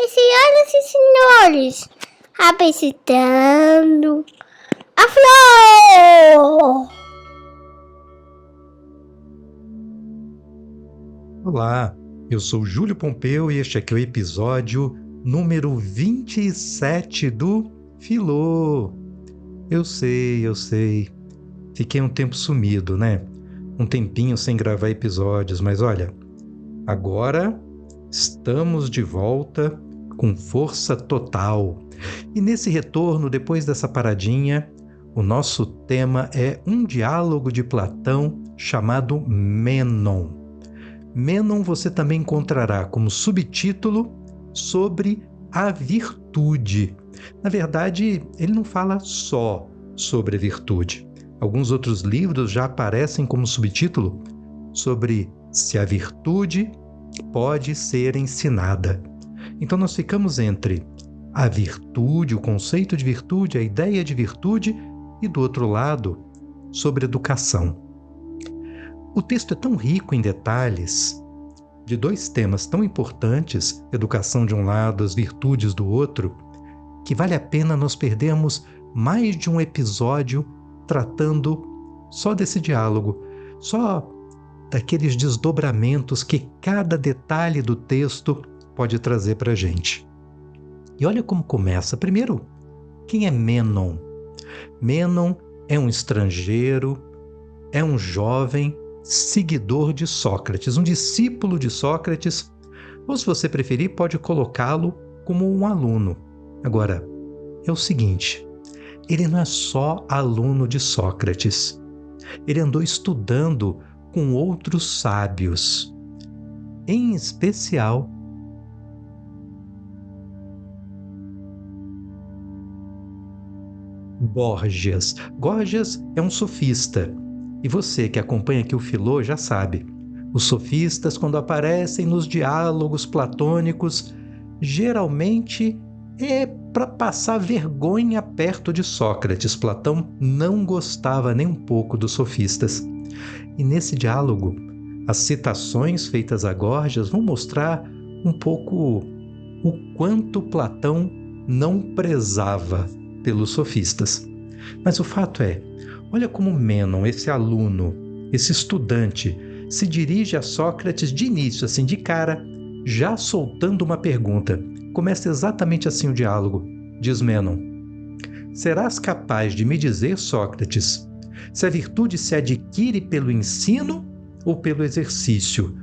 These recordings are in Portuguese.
Senhoras e senhores, apresentando a Flor! Olá, eu sou Júlio Pompeu e este aqui é o episódio número 27 do Filô. Eu sei, fiquei um tempo sumido, né? Um tempinho sem gravar episódios, mas olha, agora estamos de volta com força total. E nesse retorno, depois dessa paradinha, o nosso tema é um diálogo de Platão chamado Mênon. Mênon você também encontrará como subtítulo sobre a virtude. Na verdade, ele não fala só sobre a virtude. Alguns outros livros já aparecem como subtítulo sobre se a virtude pode ser ensinada. Então nós ficamos entre a virtude, o conceito de virtude, a ideia de virtude e do outro lado, sobre educação. O texto é tão rico em detalhes de dois temas tão importantes, educação de um lado, as virtudes do outro, que vale a pena nós perdermos mais de um episódio tratando só desse diálogo, só daqueles desdobramentos que cada detalhe do texto pode trazer para a gente. E olha como começa. Primeiro, quem é Mênon? Mênon é um estrangeiro, é um jovem seguidor de Sócrates, um discípulo de Sócrates, ou se você preferir, pode colocá-lo como um aluno. Agora, é o seguinte, ele não é só aluno de Sócrates, ele andou estudando com outros sábios, em especial Gorgias. Gorgias é um sofista. E você que acompanha aqui o Filô já sabe. Os sofistas, quando aparecem nos diálogos platônicos, geralmente é para passar vergonha perto de Sócrates. Platão não gostava nem um pouco dos sofistas. E nesse diálogo, as citações feitas a Gorgias vão mostrar um pouco o quanto Platão não prezava pelos sofistas. Mas o fato é, olha como Mênon, esse aluno, esse estudante, se dirige a Sócrates de início, assim, de cara, já soltando uma pergunta. Começa exatamente assim o diálogo. Diz Mênon: serás capaz de me dizer, Sócrates, se a virtude se adquire pelo ensino ou pelo exercício?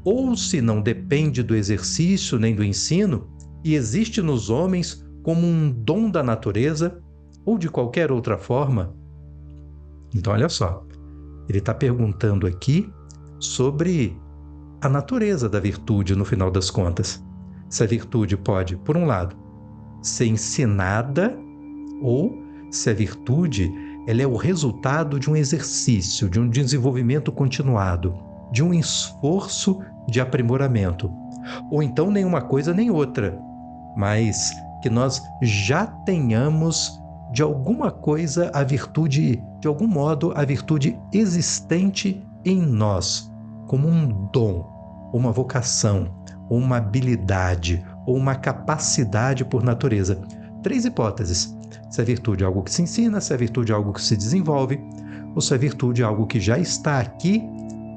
Ou se não depende do exercício nem do ensino e existe nos homens como um dom da natureza ou de qualquer outra forma? Então, olha só, ele está perguntando aqui sobre a natureza da virtude, no final das contas. Se a virtude pode, por um lado, ser ensinada ou se a virtude ela é o resultado de um exercício, de um desenvolvimento continuado, de um esforço de aprimoramento. Ou então nenhuma coisa nem outra, mas que nós já tenhamos de alguma coisa a virtude, de algum modo, a virtude existente em nós, como um dom, uma vocação, ou uma habilidade, ou uma capacidade por natureza. Três hipóteses: se a virtude é algo que se ensina, se a virtude é algo que se desenvolve, ou se a virtude é algo que já está aqui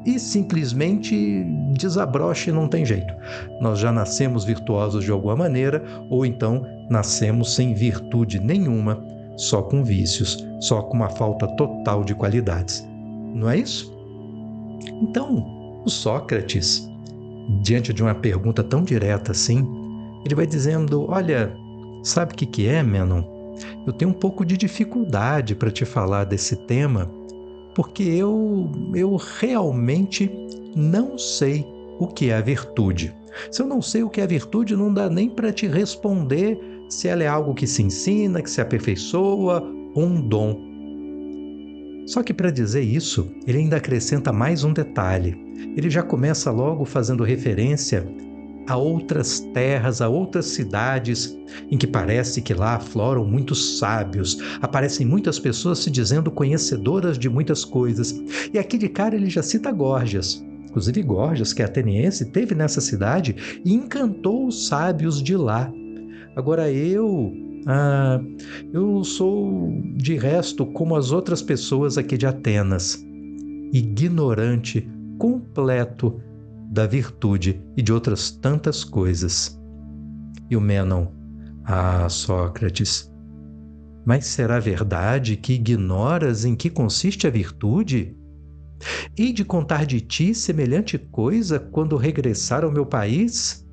e simplesmente desabrocha e não tem jeito. Nós já nascemos virtuosos de alguma maneira, ou então nascemos sem virtude nenhuma, só com vícios, só com uma falta total de qualidades. Não é isso? Então, o Sócrates, diante de uma pergunta tão direta assim, ele vai dizendo: olha, sabe o que é, Mênon? Eu tenho um pouco de dificuldade para te falar desse tema, porque eu realmente não sei o que é a virtude. Se eu não sei o que é a virtude, não dá nem para te responder se ela é algo que se ensina, que se aperfeiçoa ou um dom. Só que para dizer isso, ele ainda acrescenta mais um detalhe. Ele já começa logo fazendo referência a outras terras, a outras cidades, em que parece que lá afloram muitos sábios, aparecem muitas pessoas se dizendo conhecedoras de muitas coisas. E aqui de cara ele já cita Gorgias. Inclusive Gorgias, que é ateniense, esteve nessa cidade e encantou os sábios de lá. Agora eu sou de resto como as outras pessoas aqui de Atenas, ignorante completo da virtude e de outras tantas coisas. E o Mênon: Sócrates, mas será verdade que ignoras em que consiste a virtude? Hei de contar de ti semelhante coisa quando regressar ao meu país?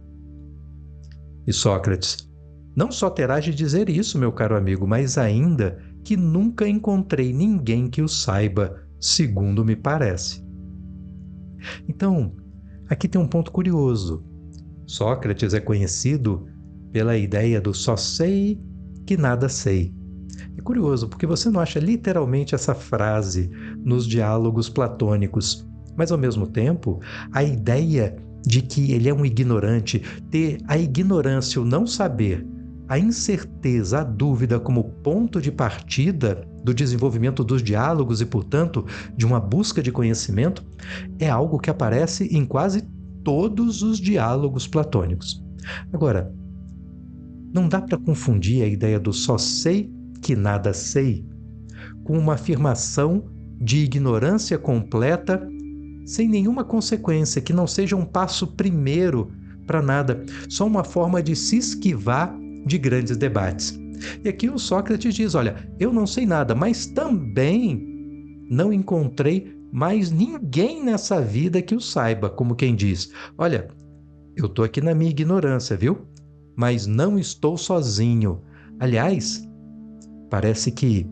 E Sócrates: não só terás de dizer isso, meu caro amigo, mas ainda que nunca encontrei ninguém que o saiba, segundo me parece. Então, aqui tem um ponto curioso. Sócrates é conhecido pela ideia do só sei que nada sei. É curioso, porque você não acha literalmente essa frase nos diálogos platônicos, mas ao mesmo tempo, a ideia de que ele é um ignorante, ter a ignorância, o não saber, a incerteza, a dúvida como ponto de partida do desenvolvimento dos diálogos e, portanto, de uma busca de conhecimento, é algo que aparece em quase todos os diálogos platônicos. Agora, não dá para confundir a ideia do só sei que nada sei com uma afirmação de ignorância completa sem nenhuma consequência, que não seja um passo primeiro para nada, só uma forma de se esquivar de grandes debates. E aqui o Sócrates diz: olha, eu não sei nada, mas também não encontrei mais ninguém nessa vida que o saiba, como quem diz: olha, eu estou aqui na minha ignorância, viu? Mas não estou sozinho. Aliás, parece que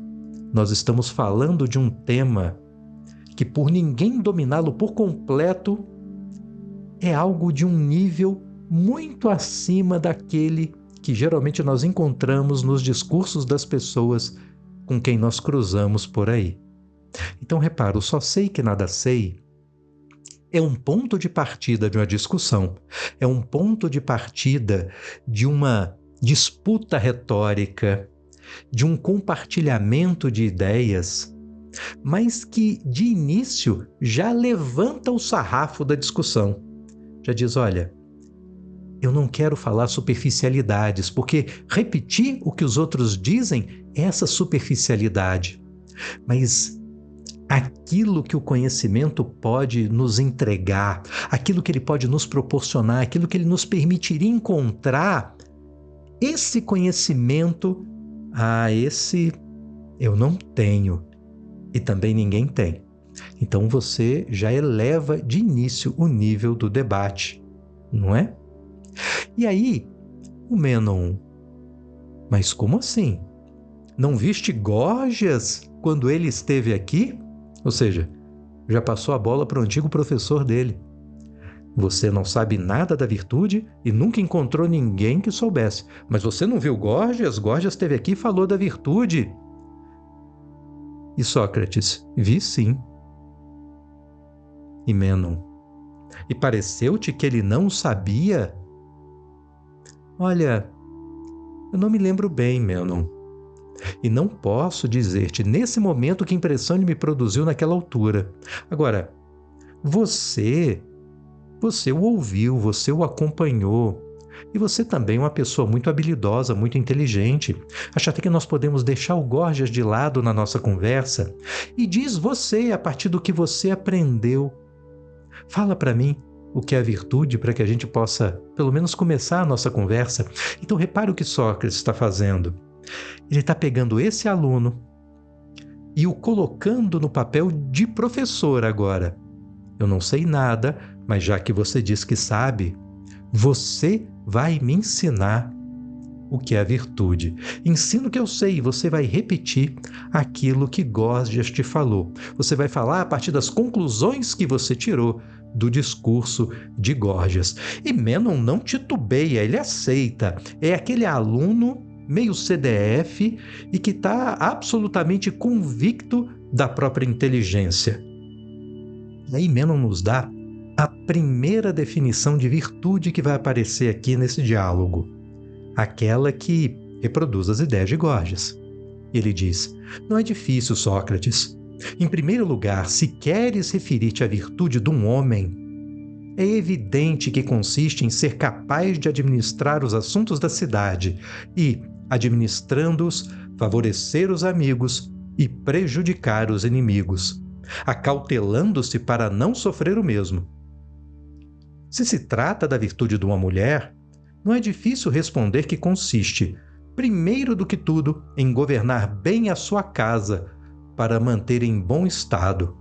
nós estamos falando de um tema que, por ninguém dominá-lo por completo, é algo de um nível muito acima daquele que geralmente nós encontramos nos discursos das pessoas com quem nós cruzamos por aí. Então, repara, o só sei que nada sei é um ponto de partida de uma discussão, é um ponto de partida de uma disputa retórica, de um compartilhamento de ideias, mas que, de início, já levanta o sarrafo da discussão. Já diz: olha, eu não quero falar superficialidades, porque repetir o que os outros dizem é essa superficialidade. Mas aquilo que o conhecimento pode nos entregar, aquilo que ele pode nos proporcionar, aquilo que ele nos permitiria encontrar, esse conhecimento, esse eu não tenho e também ninguém tem. Então você já eleva de início o nível do debate, não é? E aí, o Mênon: mas como assim? Não viste Gorgias quando ele esteve aqui? Ou seja, já passou a bola para o antigo professor dele. Você não sabe nada da virtude e nunca encontrou ninguém que soubesse. Mas você não viu Gorgias? Gorgias esteve aqui e falou da virtude. E Sócrates: vi sim. E Mênon: e pareceu-te que ele não sabia? Olha, eu não me lembro bem, Mênon. E não posso dizer-te nesse momento que impressão ele me produziu naquela altura. Agora, você o ouviu, você o acompanhou, e você também é uma pessoa muito habilidosa, muito inteligente. Acho até que nós podemos deixar o Gorgias de lado na nossa conversa e diz você, a partir do que você aprendeu. Fala para mim o que é a virtude, para que a gente possa, pelo menos, começar a nossa conversa. Então, repare o que Sócrates está fazendo. Ele está pegando esse aluno e o colocando no papel de professor agora. Eu não sei nada, mas já que você diz que sabe, você vai me ensinar o que é a virtude. Ensino que eu sei, você vai repetir aquilo que Gorgias te falou. Você vai falar a partir das conclusões que você tirou do discurso de Gorgias. E Mênon não titubeia, ele aceita. É aquele aluno meio CDF e que está absolutamente convicto da própria inteligência. E aí Mênon nos dá a primeira definição de virtude que vai aparecer aqui nesse diálogo, aquela que reproduz as ideias de Gorgias. Ele diz: não é difícil, Sócrates. Em primeiro lugar, se queres referir-te à virtude de um homem, é evidente que consiste em ser capaz de administrar os assuntos da cidade e, administrando-os, favorecer os amigos e prejudicar os inimigos, acautelando-se para não sofrer o mesmo. Se se trata da virtude de uma mulher, não é difícil responder que consiste, primeiro do que tudo, em governar bem a sua casa para manter em bom estado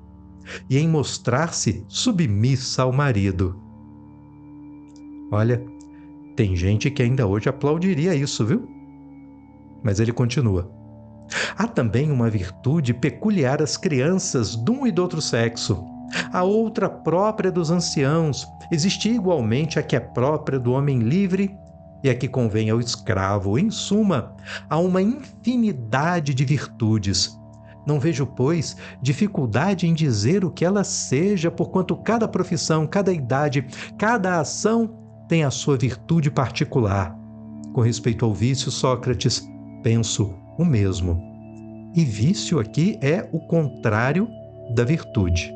e em mostrar-se submissa ao marido. Olha, tem gente que ainda hoje aplaudiria isso, viu? Mas ele continua. Há também uma virtude peculiar às crianças de um e do outro sexo. A outra própria dos anciãos. Existe igualmente a que é própria do homem livre e a que convém ao escravo. Em suma, há uma infinidade de virtudes. Não vejo, pois, dificuldade em dizer o que ela seja, porquanto cada profissão, cada idade, cada ação tem a sua virtude particular. Com respeito ao vício, Sócrates, penso o mesmo. E vício aqui é o contrário da virtude.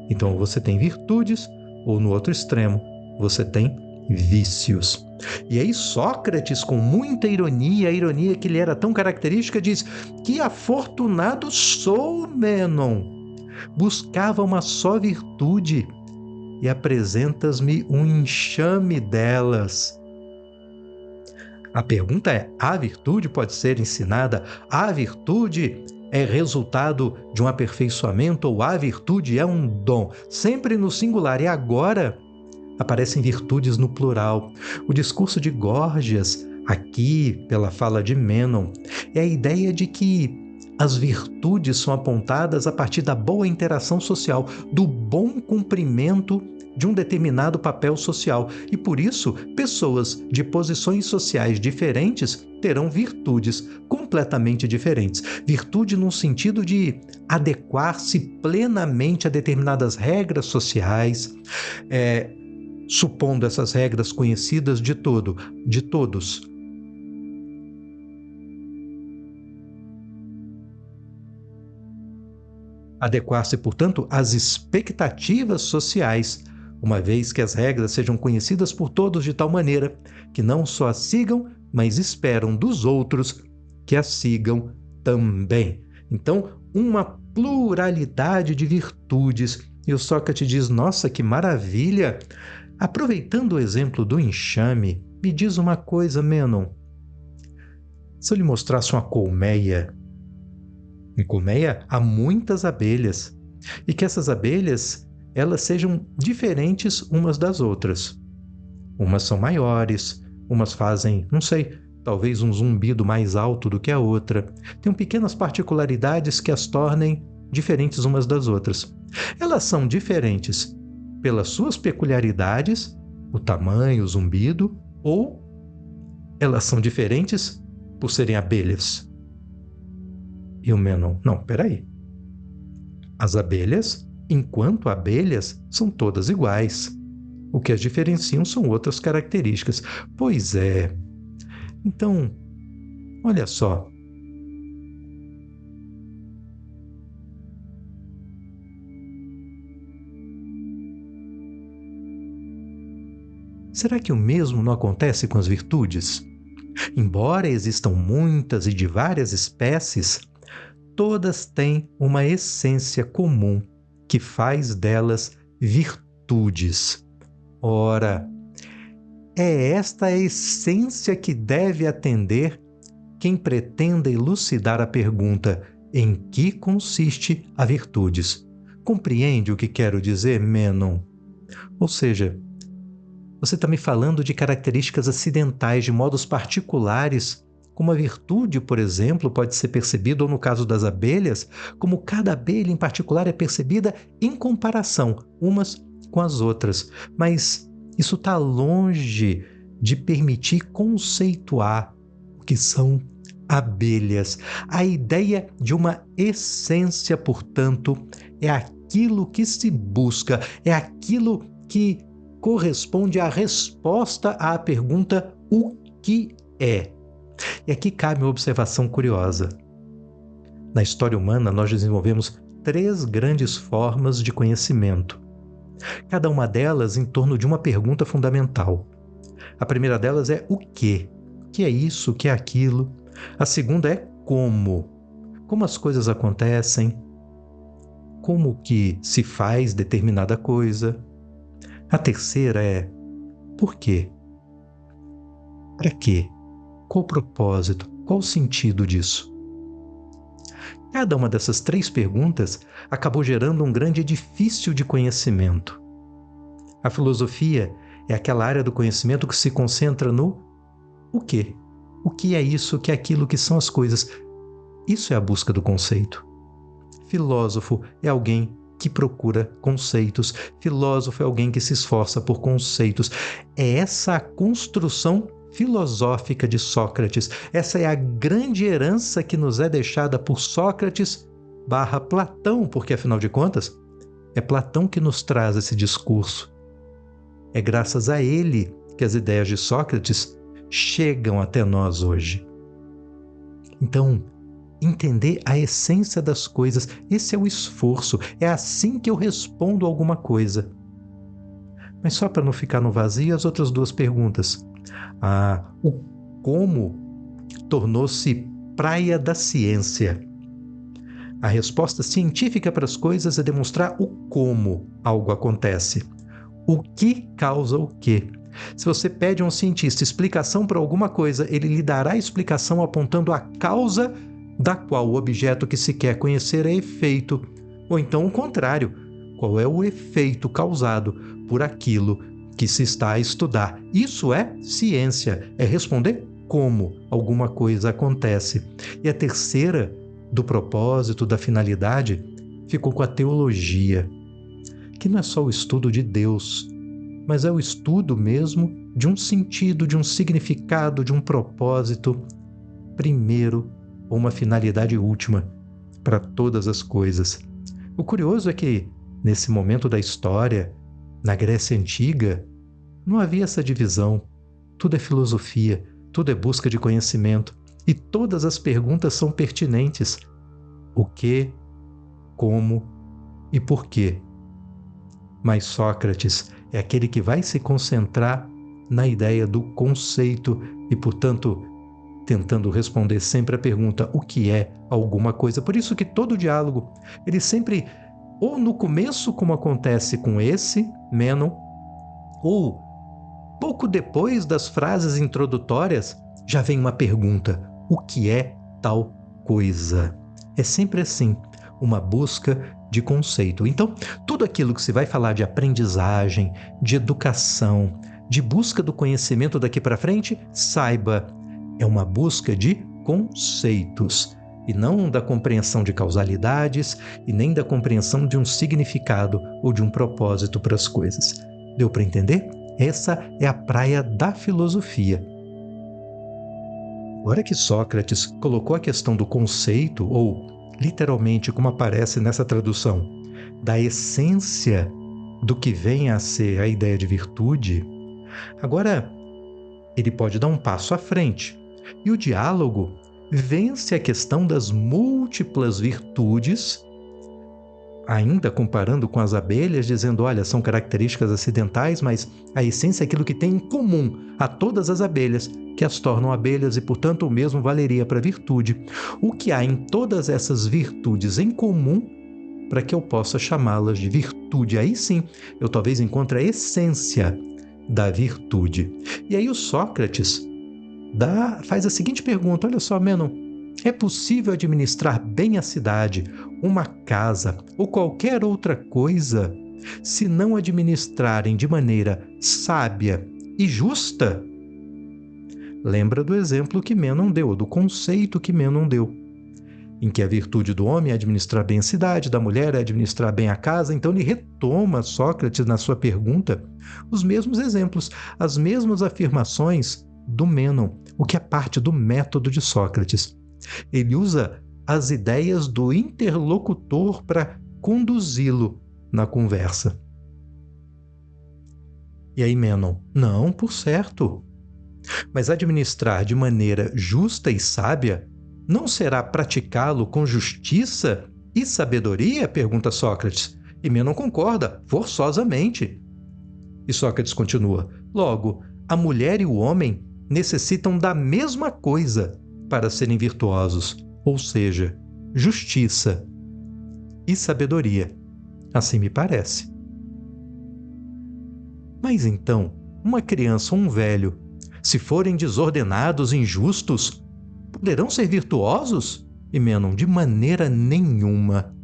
Então você tem virtudes, ou no outro extremo, você tem vícios. E aí Sócrates, com muita ironia, a ironia que lhe era tão característica, diz: que afortunado sou, Mênon! Buscava uma só virtude e apresentas-me um enxame delas. A pergunta é: a virtude pode ser ensinada? A virtude é resultado de um aperfeiçoamento ou a virtude é um dom? Sempre no singular. E agora aparecem virtudes no plural. O discurso de Górgias, aqui pela fala de Mênon, é a ideia de que as virtudes são apontadas a partir da boa interação social, do bom cumprimento de um determinado papel social. E por isso, pessoas de posições sociais diferentes terão virtudes completamente diferentes. Virtude no sentido de adequar-se plenamente a determinadas regras sociais, supondo essas regras conhecidas de todos. Adequar-se, portanto, às expectativas sociais, uma vez que as regras sejam conhecidas por todos de tal maneira que não só as sigam, mas esperam dos outros que as sigam também. Então, uma pluralidade de virtudes. E o Sócrates diz: nossa, que maravilha! Aproveitando o exemplo do enxame, me diz uma coisa, Mênon. Se eu lhe mostrasse uma colmeia, em colmeia há muitas abelhas, e que essas abelhas elas sejam diferentes umas das outras. Umas são maiores, umas fazem, não sei, talvez um zumbido mais alto do que a outra. Tem pequenas particularidades que as tornem diferentes umas das outras. Elas são diferentes pelas suas peculiaridades, o tamanho, o zumbido, ou elas são diferentes por serem abelhas? E o Mênon, não, peraí. As abelhas, enquanto abelhas, são todas iguais. O que as diferenciam são outras características. Pois é. Então, olha só. Será que o mesmo não acontece com as virtudes? Embora existam muitas e de várias espécies, todas têm uma essência comum que faz delas virtudes. Ora, é esta a essência que deve atender quem pretenda elucidar a pergunta: em que consiste a virtudes? Compreende o que quero dizer, Mênon? Ou seja, você está me falando de características acidentais, de modos particulares, como a virtude, por exemplo, pode ser percebida, ou no caso das abelhas, como cada abelha em particular é percebida em comparação umas com as outras. Mas isso está longe de permitir conceituar o que são abelhas. A ideia de uma essência, portanto, é aquilo que se busca, é aquilo que corresponde à resposta à pergunta: o que é? E aqui cabe uma observação curiosa. Na história humana, nós desenvolvemos 3 grandes formas de conhecimento. Cada uma delas em torno de uma pergunta fundamental. A primeira delas é o quê? O que é isso? O que é aquilo? A segunda é como? Como as coisas acontecem? Como que se faz determinada coisa? A terceira é por quê? Para quê? Qual o propósito? Qual o sentido disso? Cada uma dessas 3 perguntas acabou gerando um grande edifício de conhecimento. A filosofia é aquela área do conhecimento que se concentra no o quê? O que é isso, o que é aquilo, o que são as coisas? Isso é a busca do conceito. Filósofo é alguém que procura conceitos. Filósofo é alguém que se esforça por conceitos. É essa a construção filosófica de Sócrates. Essa é a grande herança que nos é deixada por Sócrates / Platão, porque afinal de contas, é Platão que nos traz esse discurso. É graças a ele que as ideias de Sócrates chegam até nós hoje. Então, entender a essência das coisas, esse é o esforço, é assim que eu respondo alguma coisa. Mas só para não ficar no vazio, as outras 2 perguntas. O como tornou-se praia da ciência. A resposta científica para as coisas é demonstrar o como algo acontece. O que causa o quê? Se você pede a um cientista explicação para alguma coisa, ele lhe dará a explicação apontando a causa da qual o objeto que se quer conhecer é efeito, ou então o contrário, qual é o efeito causado por aquilo que se está a estudar. Isso é ciência, é responder como alguma coisa acontece. E a terceira, do propósito, da finalidade, ficou com a teologia, que não é só o estudo de Deus, mas é o estudo mesmo de um sentido, de um significado, de um propósito primeiro, ou uma finalidade última para todas as coisas. O curioso é que, nesse momento da história, na Grécia Antiga, não havia essa divisão. Tudo é filosofia, tudo é busca de conhecimento, e todas as perguntas são pertinentes. O que, como e por quê? Mas Sócrates é aquele que vai se concentrar na ideia do conceito e, portanto, tentando responder sempre a pergunta o que é alguma coisa. Por isso que todo diálogo, ele sempre, ou no começo, como acontece com esse, Mênon, ou pouco depois das frases introdutórias, já vem uma pergunta: o que é tal coisa? É sempre assim, uma busca de conceito. Então, tudo aquilo que se vai falar de aprendizagem, de educação, de busca do conhecimento daqui para frente, saiba, é uma busca de conceitos, e não da compreensão de causalidades, e nem da compreensão de um significado ou de um propósito para as coisas. Deu para entender? Essa é a praia da filosofia. Agora que Sócrates colocou a questão do conceito, ou literalmente como aparece nessa tradução, da essência do que vem a ser a ideia de virtude, agora ele pode dar um passo à frente. E o diálogo vence a questão das múltiplas virtudes, ainda comparando com as abelhas, dizendo, olha, são características acidentais, mas a essência é aquilo que tem em comum a todas as abelhas, que as tornam abelhas e, portanto, o mesmo valeria para a virtude. O que há em todas essas virtudes em comum para que eu possa chamá-las de virtude? Aí sim, eu talvez encontre a essência da virtude. E aí o Sócrates faz a seguinte pergunta, olha só, Mênon, é possível administrar bem a cidade, uma casa ou qualquer outra coisa, se não administrarem de maneira sábia e justa? Lembra do exemplo que Mênon deu, do conceito que Mênon deu, em que a virtude do homem é administrar bem a cidade, da mulher é administrar bem a casa. Então ele retoma, Sócrates, na sua pergunta, os mesmos exemplos, as mesmas afirmações do Mênon, o que é parte do método de Sócrates. Ele usa as ideias do interlocutor para conduzi-lo na conversa. E aí Mênon, não, por certo. Mas administrar de maneira justa e sábia não será praticá-lo com justiça e sabedoria? Pergunta Sócrates. E Mênon concorda, forçosamente. E Sócrates continua: logo, a mulher e o homem necessitam da mesma coisa para serem virtuosos, ou seja, justiça e sabedoria. Assim me parece. Mas então, uma criança ou um velho, se forem desordenados e injustos, poderão ser virtuosos? E Mênon: de maneira nenhuma.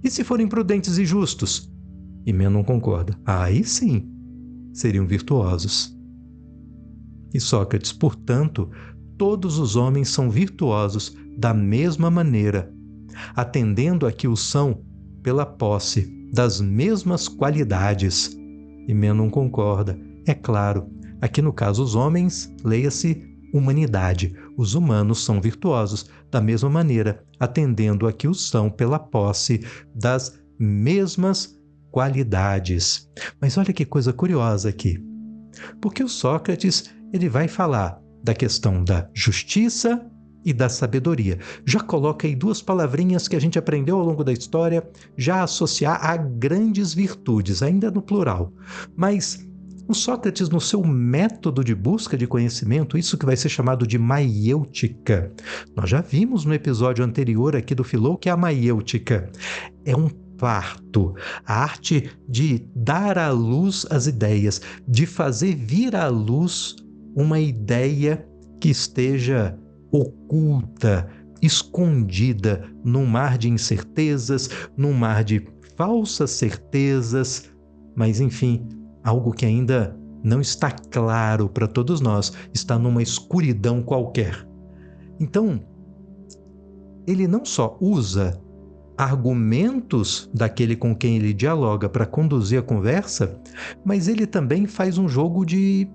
E se forem prudentes e justos? E Mênon concorda: aí sim, seriam virtuosos. E Sócrates: portanto, todos os homens são virtuosos da mesma maneira, atendendo a que o são pela posse das mesmas qualidades. E Mênon concorda: é claro, aqui no caso os homens, leia-se humanidade. Os humanos são virtuosos da mesma maneira, atendendo a que o são pela posse das mesmas qualidades. Mas olha que coisa curiosa aqui. Porque o Sócrates, ele vai falar da questão da justiça e da sabedoria. Já coloca aí duas palavrinhas que a gente aprendeu ao longo da história, já associar a grandes virtudes, ainda no plural. Mas o Sócrates, no seu método de busca de conhecimento, isso que vai ser chamado de maiêutica. Nós já vimos no episódio anterior aqui do Filô que a maiêutica é um parto, a arte de dar à luz as ideias, de fazer vir à luz uma ideia que esteja oculta, escondida num mar de incertezas, num mar de falsas certezas, mas enfim, algo que ainda não está claro para todos nós, está numa escuridão qualquer. Então, ele não só usa argumentos daquele com quem ele dialoga para conduzir a conversa, mas ele também faz um jogo de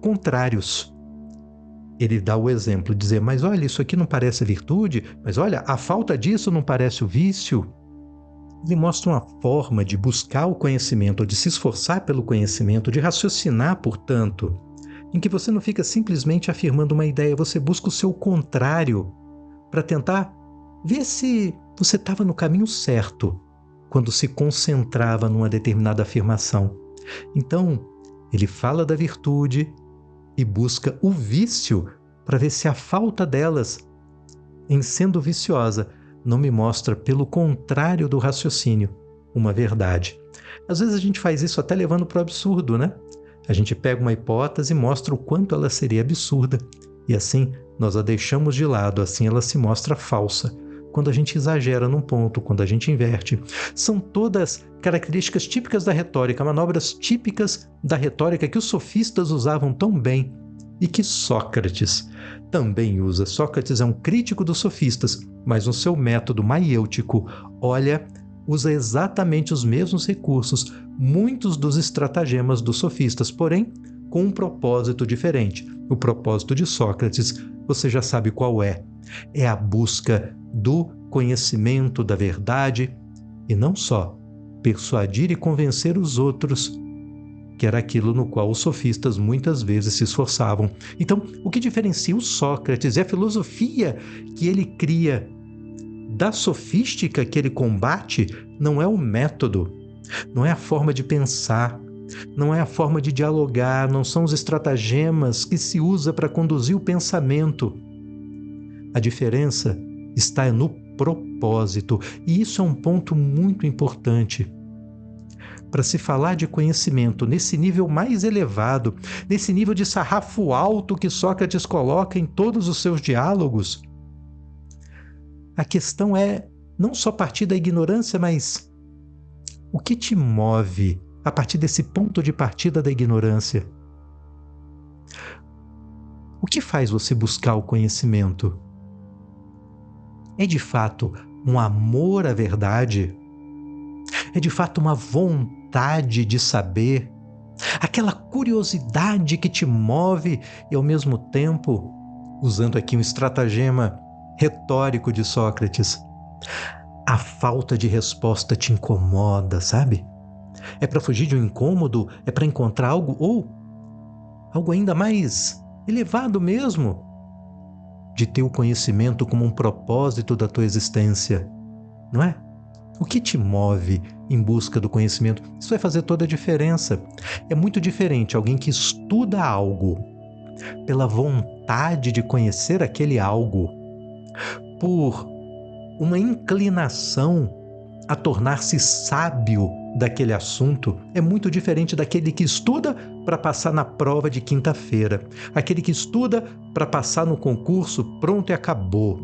contrários. Ele dá o exemplo, dizer: mas olha, isso aqui não parece virtude, mas olha, a falta disso não parece o vício. Ele mostra uma forma de buscar o conhecimento, ou de se esforçar pelo conhecimento, de raciocinar, portanto, em que você não fica simplesmente afirmando uma ideia, você busca o seu contrário para tentar ver se você estava no caminho certo quando se concentrava numa determinada afirmação. Então, ele fala da virtude e busca o vício para ver se a falta delas, em sendo viciosa, não me mostra, pelo contrário do raciocínio, uma verdade. Às vezes a gente faz isso até levando para o absurdo, né? A gente pega uma hipótese e mostra o quanto ela seria absurda, e assim nós a deixamos de lado, assim ela se mostra falsa. Quando a gente exagera num ponto, quando a gente inverte. São todas características típicas da retórica, manobras típicas da retórica que os sofistas usavam tão bem e que Sócrates também usa. Sócrates é um crítico dos sofistas, mas no seu método maiêutico, usa exatamente os mesmos recursos, muitos dos estratagemas dos sofistas, porém com um propósito diferente. O propósito de Sócrates, você já sabe qual é. É a busca do conhecimento da verdade e não só persuadir e convencer os outros, que era aquilo no qual os sofistas muitas vezes se esforçavam. Então, o que diferencia o Sócrates e a filosofia que ele cria da sofística que ele combate não é o método, não é a forma de pensar, não é a forma de dialogar, não são os estratagemas que se usa para conduzir o pensamento. A diferença está no propósito, e isso é um ponto muito importante. Para se falar de conhecimento nesse nível mais elevado, nesse nível de sarrafo alto que Sócrates coloca em todos os seus diálogos, a questão é não só partir da ignorância, mas o que te move a partir desse ponto de partida da ignorância? O que faz você buscar o conhecimento? É de fato um amor à verdade? É de fato uma vontade de saber? Aquela curiosidade que te move e ao mesmo tempo, usando aqui um estratagema retórico de Sócrates, a falta de resposta te incomoda, sabe? É para fugir de um incômodo? É para encontrar algo ou algo ainda mais elevado mesmo? De ter o conhecimento como um propósito da tua existência, não é? O que te move em busca do conhecimento? Isso vai fazer toda a diferença. É muito diferente alguém que estuda algo pela vontade de conhecer aquele algo, por uma inclinação a tornar-se sábio daquele assunto. É muito diferente daquele que estuda para passar na prova de quinta-feira, aquele que estuda para passar no concurso, pronto e acabou.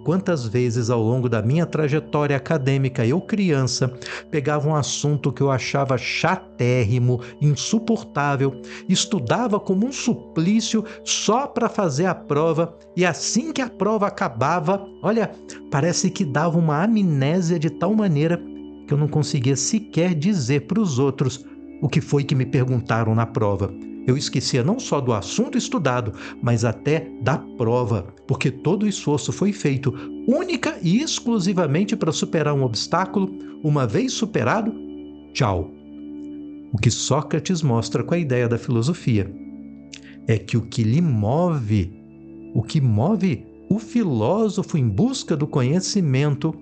Quantas vezes ao longo da minha trajetória acadêmica, eu criança, pegava um assunto que eu achava chatérrimo, insuportável, estudava como um suplício só para fazer a prova, e assim que a prova acabava, olha, parece que dava uma amnésia de tal maneira que eu não conseguia sequer dizer para os outros o que foi que me perguntaram na prova. Eu esquecia não só do assunto estudado, mas até da prova, porque todo o esforço foi feito única e exclusivamente para superar um obstáculo. Uma vez superado, tchau. O que Sócrates mostra com a ideia da filosofia é que o que move o filósofo em busca do conhecimento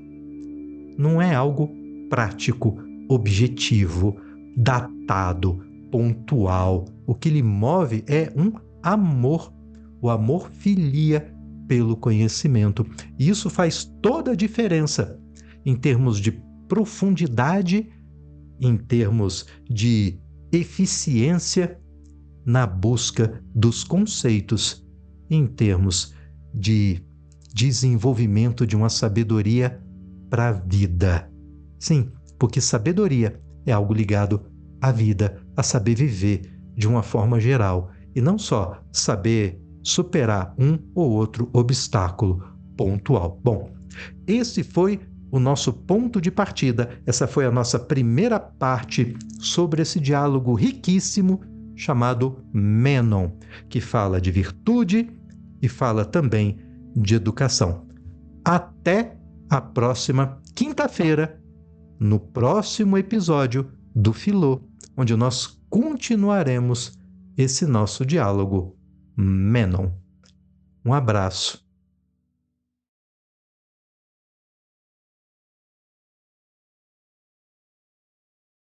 não é algo prático, objetivo, datado, pontual. O que lhe move é um amor, o amor filia pelo conhecimento. E isso faz toda a diferença em termos de profundidade, em termos de eficiência na busca dos conceitos, em termos de desenvolvimento de uma sabedoria para a vida. Sim, porque sabedoria é algo ligado à vida, a saber viver de uma forma geral, e não só saber superar um ou outro obstáculo pontual. Bom, esse foi o nosso ponto de partida. Essa foi a nossa primeira parte sobre esse diálogo riquíssimo chamado Mênon, que fala de virtude e fala também de educação. Até a próxima quinta-feira, no próximo episódio do Filô, onde nós continuaremos esse nosso diálogo Mênon. Um abraço